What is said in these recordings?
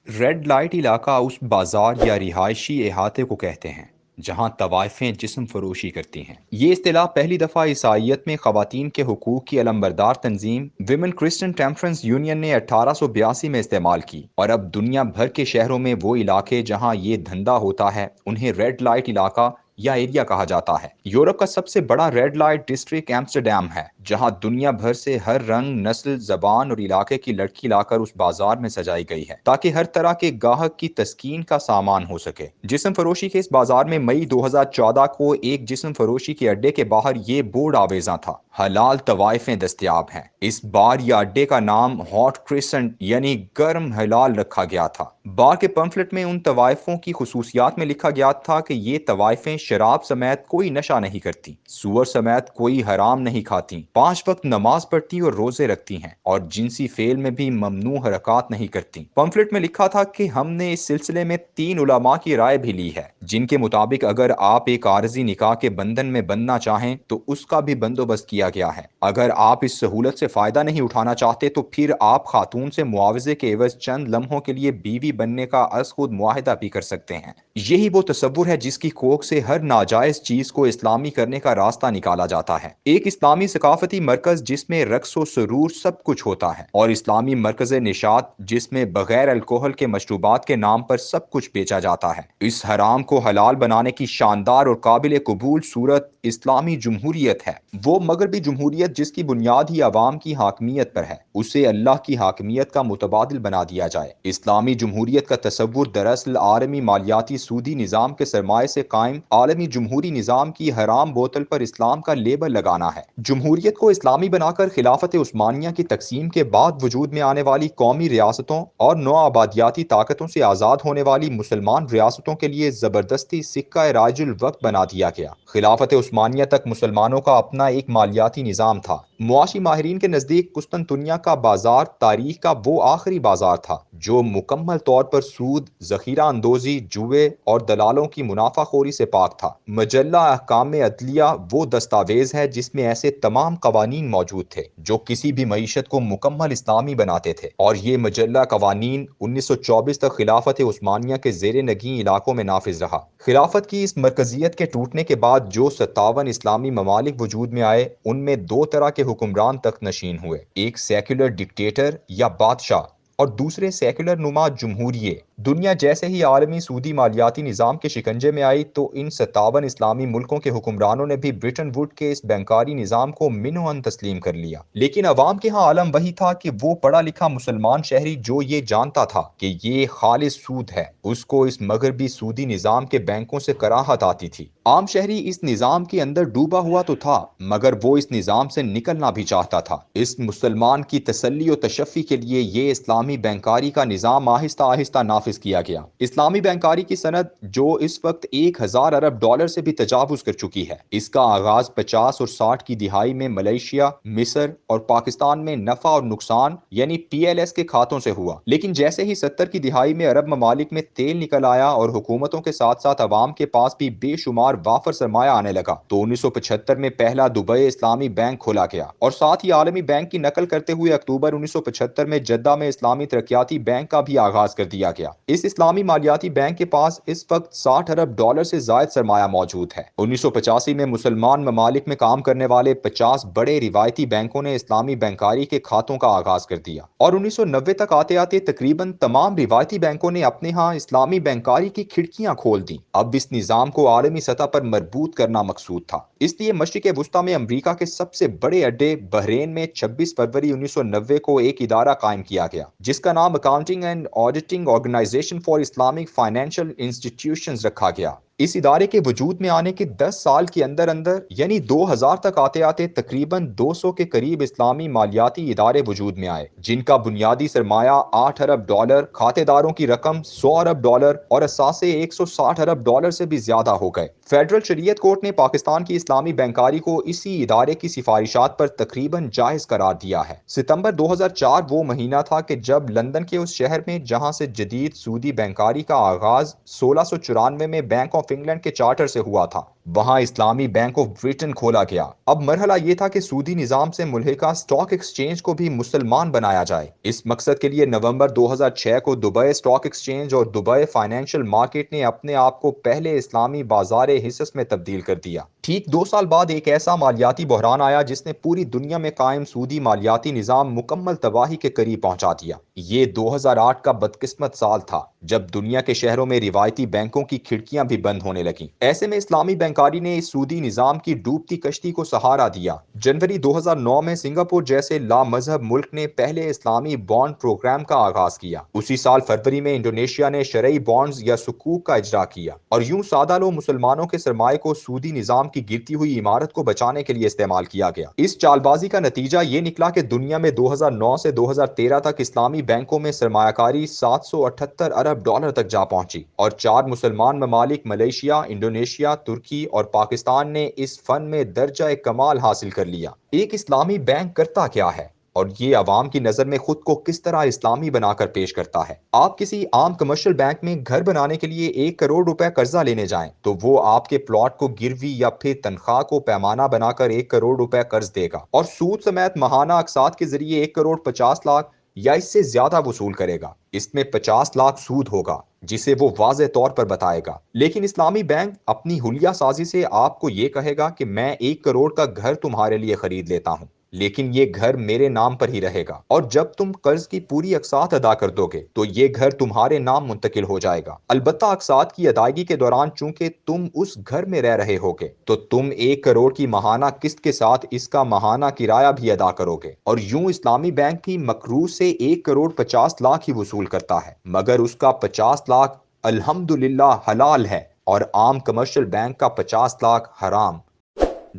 Red light علاقہ اس بازار یا رہائشی احاطے کو کہتے ہیں جہاں طوائفیں جسم فروشی کرتی ہیں۔ یہ اصطلاح پہلی دفعہ عیسائیت میں خواتین کے حقوق کی علمبردار تنظیم ویمن کرسچن ٹیمپرنس یونین نے 1882 میں استعمال کی، اور اب دنیا بھر کے شہروں میں وہ علاقے جہاں یہ دھندا ہوتا ہے انہیں ریڈ لائٹ علاقہ یا ایریا کہا جاتا ہے۔ یورپ کا سب سے بڑا ریڈ لائٹ ڈسٹرکٹ ایمسٹرڈیم ہے، جہاں دنیا بھر سے ہر رنگ، نسل، زبان اور علاقے کی لڑکی لا کر اس بازار میں سجائی گئی ہے تاکہ ہر طرح کے گاہک کی تسکین کا سامان ہو سکے۔ جسم فروشی کے اس بازار میں مئی 2014 کو ایک جسم فروشی کے اڈے کے باہر یہ بورڈ آویزاں تھا: حلال طوائفیں دستیاب ہیں۔ اس بار یا اڈے کا نام ہاٹ کریسنٹ یعنی گرم حلال رکھا گیا تھا۔ بار کے پمفلٹ میں ان طوائفوں کی خصوصیات میں لکھا گیا تھا کہ یہ طوائفیں شراب سمیت کوئی نشہ نہیں کرتی، سور سمیت کوئی حرام نہیں کھاتی، 5 وقت نماز پڑھتی اور روزے رکھتی ہیں، اور جنسی فعل میں بھی ممنوع حرکات نہیں کرتی۔ پمفلٹ میں لکھا تھا کہ ہم نے اس سلسلے میں 3 علماء کی رائے بھی لی ہے، جن کے مطابق اگر آپ ایک عارضی نکاح کے بندھن میں بندنا چاہیں تو اس کا بھی بندوبست کیا گیا ہے۔ اگر آپ اس سہولت سے فائدہ نہیں اٹھانا چاہتے تو پھر آپ خاتون سے معاوضے کے عوض چند لمحوں کے لیے بیوی بننے کا از خود معاہدہ بھی کر سکتے ہیں۔ یہی وہ تصور ہے جس کی کوکھ سے ہر ناجائز چیز کو اسلامی کرنے کا راستہ نکالا جاتا ہے۔ ایک اسلامی ثقافتی مرکز جس میں رقص و سرور سب کچھ ہوتا ہے، اور اسلامی مرکز نشاط جس میں بغیر الکوہل کے مشروبات کے نام پر سب کچھ بیچا جاتا ہے۔ اس حرام کو حلال بنانے کی شاندار اور قابل قبول صورت اسلامی جمہوریت ہے، وہ مغربی جمہوریت جس کی بنیاد ہی عوام کی حاکمیت پر ہے، اسے اللہ کی حاکمیت کا متبادل بنا دیا جائے۔ اسلامی جمہوریت کا تصور دراصل عالمی مالیاتی سودی نظام کے سرمایہ سے قائم عالمی جمہوری نظام کی حرام بوتل پر اسلام کا لیبل لگانا ہے۔ جمہوریت کو اسلامی بنا کر خلافت عثمانیہ کی تقسیم کے بعد وجود میں آنے والی قومی ریاستوں اور نو آبادیاتی طاقتوں سے آزاد ہونے والی مسلمان ریاستوں کے لیے زبردستی سکہ رائج الوقت بنا دیا گیا۔ خلافت عثمانیہ تک مسلمانوں کا اپنا ایک مالیاتی نظام تھا۔ معاشی ماہرین کے نزدیک قسطنطنیہ کا بازار تاریخ کا وہ آخری بازار تھا جو مکمل طور پر سود، ذخیرہ اندوزی، جوئے اور دلالوں کی منافع خوری سے پاک تھا۔ مجلہ احکام عدلیہ وہ دستاویز ہے جس میں ایسے تمام قوانین موجود تھے جو کسی بھی معیشت کو مکمل اسلامی بناتے تھے، اور یہ مجلہ قوانین 1924 تک خلافت عثمانیہ کے زیر نگین علاقوں میں نافذ رہا۔ خلافت کی اس مرکزیت کے ٹوٹنے کے بعد جو 57 اسلامی ممالک وجود میں آئے ان میں 2 طرح کے حکمران تخت نشین ہوئے: ایک سیکولر ڈکٹیٹر یا بادشاہ اور دوسرے سیکولر نما جمہوریے۔ دنیا جیسے ہی عالمی سودی مالیاتی نظام کے شکنجے میں آئی تو ان 57 اسلامی ملکوں کے حکمرانوں نے بھی برٹن ووڈ کے اس بینکاری نظام کو منوعاً تسلیم کر لیا۔ لیکن عوام کے ہاں عالم وہی تھا کہ وہ پڑھا لکھا مسلمان شہری جو یہ جانتا تھا کہ یہ خالص سود ہے، اس کو اس مغربی سودی نظام کے بینکوں سے کراہت آتی تھی۔ عام شہری اس نظام کے اندر ڈوبا ہوا تو تھا، مگر وہ اس نظام سے نکلنا بھی چاہتا تھا۔ اس مسلمان کی تسلی و تشفی کے لیے یہ اسلامی بینکاری کا نظام آہستہ آہستہ نافذ کیا گیا۔ اسلامی بینکاری کی صنعت جو اس وقت 1000 ارب ڈالر سے بھی تجاوز کر چکی ہے، اس کا آغاز 50 اور 60 کی دہائی میں ملائیشیا، مصر اور پاکستان میں نفع اور نقصان یعنی PLS کے کھاتوں سے ہوا، لیکن جیسے ہی 70 کی دہائی میں عرب ممالک میں تیل نکل آیا اور حکومتوں کے ساتھ ساتھ عوام کے پاس بھی بے شمار وافر سرمایہ آنے لگا تو 1975 میں پہلا دبئی اسلامی بینک کھولا گیا، اور ساتھ ہی عالمی بینک کی نقل کرتے ہوئے اکتوبر 1975 میں جدہ میں اسلامی ترقیاتی بینک کا بھی آغاز کر دیا گیا۔ اس اسلامی مالیاتی بینک کے پاس اس وقت 60 ارب ڈالر سے زائد سرمایہ موجود ہے۔ 1985 میں مسلمان ممالک میں کام کرنے والے 50 بڑے روایتی بینکوں نے اسلامی بینکاری کے کھاتوں کا آغاز کر دیا، اور 1990 تک آتے آتے تقریباً تمام روایتی بینکوں نے اپنے ہاں اسلامی بینکاری کی کھڑکیاں کھول دیں۔ اب اس نظام کو عالمی سطح پر مربوط کرنا مقصود تھا، اس لیے مشرق وسطیٰ میں امریکہ کے سب سے بڑے اڈے بحرین میں 26 فروری 1990 کو ایک ادارہ قائم کیا گیا جس کا نام accounting and auditing organisation for Islamic financial institutions رکھا گیا۔ اس ادارے کے وجود میں آنے کے 10 سال کے اندر اندر یعنی 2000 تک آتے آتے تقریباً 200 کے قریب اسلامی مالیاتی ادارے وجود میں آئے، جن کا بنیادی سرمایہ 8 ارب ڈالر، کھاتے داروں کی رقم 100 ارب ڈالر اور اثاثے 160 ارب ڈالر سے بھی زیادہ ہو گئے۔ فیڈرل شریعت کورٹ نے پاکستان کی اسلامی بینکاری کو اسی ادارے کی سفارشات پر تقریباً جائز قرار دیا ہے۔ ستمبر 2004 وہ مہینہ تھا کہ جب لندن کے اس شہر میں جہاں سے جدید سودی بینکاری کا آغاز 1694 میں بینک آف آف انگلینڈ کے چارٹر سے ہوا تھا۔ وہاں اسلامی بینک آف برٹن کھولا گیا۔ اب مرحلہ یہ تھا کہ سودی نظام سے ملحقہ اسٹاک ایکسچینج کو بھی مسلمان بنایا جائے۔ اس مقصد کے لیے نومبر 2006 کو دبئی اسٹاک ایکسچینج اور دبئی فائنینشل مارکیٹ نے اپنے آپ کو پہلے اسلامی بازار حصص میں تبدیل کر دیا۔ ٹھیک 2 سال بعد ایک ایسا مالیاتی بحران آیا جس نے پوری دنیا میں قائم سودی مالیاتی نظام مکمل تباہی کے قریب پہنچا دیا۔ یہ 2008 کا بدقسمت سال تھا جب دنیا کے شہروں میں روایتی بینکوں کی کھڑکیاں بھی بند ہونے لگیں۔ ایسے میں اسلامی بینکاری نے اس سودی نظام کی ڈوبتی کشتی کو سہارا دیا۔ جنوری 2009 میں سنگاپور جیسے لامذہب ملک نے پہلے اسلامی بانڈ پروگرام کا آغاز کیا۔ اسی سال فروری میں انڈونیشیا نے شرعی بانڈز یا صکوک کا اجرا کیا، اور یوں سادہ لو مسلمانوں کے سرمائے کو سودی نظام کی گرتی ہوئی عمارت کو بچانے کے لیے استعمال کیا گیا۔ اس چال بازی کا نتیجہ یہ نکلا کہ دنیا میں 2009 سے 2013 تک اسلامی بینکوں میں سرمایہ کاری 778 ارب ڈالر تک جا پہنچی، اور 4 مسلمان ممالک ملائیشیا، انڈونیشیا، ترکی اور پاکستان نے اس فن میں درجہ کمال حاصل کر لیا۔ ایک اسلامی بینک کرتا کیا ہے اور یہ عوام کی نظر میں خود کو کس طرح اسلامی بنا کر پیش کرتا ہے؟ آپ کسی عام کمرشل بینک میں گھر بنانے کے لیے 1 کروڑ روپے قرضہ لینے جائیں تو وہ آپ کے پلاٹ کو گروی یا پھر تنخواہ کو پیمانہ بنا کر 1 کروڑ روپے قرض دے گا، اور سود سمیت ماہانہ اقساط کے ذریعے 1 کروڑ 50 لاکھ یا اس سے زیادہ وصول کرے گا۔ اس میں 50 لاکھ سود ہوگا جسے وہ واضح طور پر بتائے گا۔ لیکن اسلامی بینک اپنی حلیہ سازی سے آپ کو یہ کہے گا کہ میں 1 کروڑ کا گھر تمہارے لیے خرید لیتا ہوں، لیکن یہ گھر میرے نام پر ہی رہے گا، اور جب تم قرض کی پوری اقساط ادا کر دو گے تو یہ گھر تمہارے نام منتقل ہو جائے گا۔ البتہ اقساط کی ادائیگی کے دوران چونکہ تم اس گھر میں رہ رہے ہوگے تو تم 1 کروڑ کی ماہانہ قسط کے ساتھ اس کا ماہانہ کرایہ بھی ادا کرو گے، اور یوں اسلامی بینک بھی مقروض سے 1 کروڑ 50 لاکھ ہی وصول کرتا ہے، مگر اس کا 50 لاکھ الحمدللہ حلال ہے، اور عام کمرشل بینک کا 50 لاکھ حرام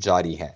جاری ہے۔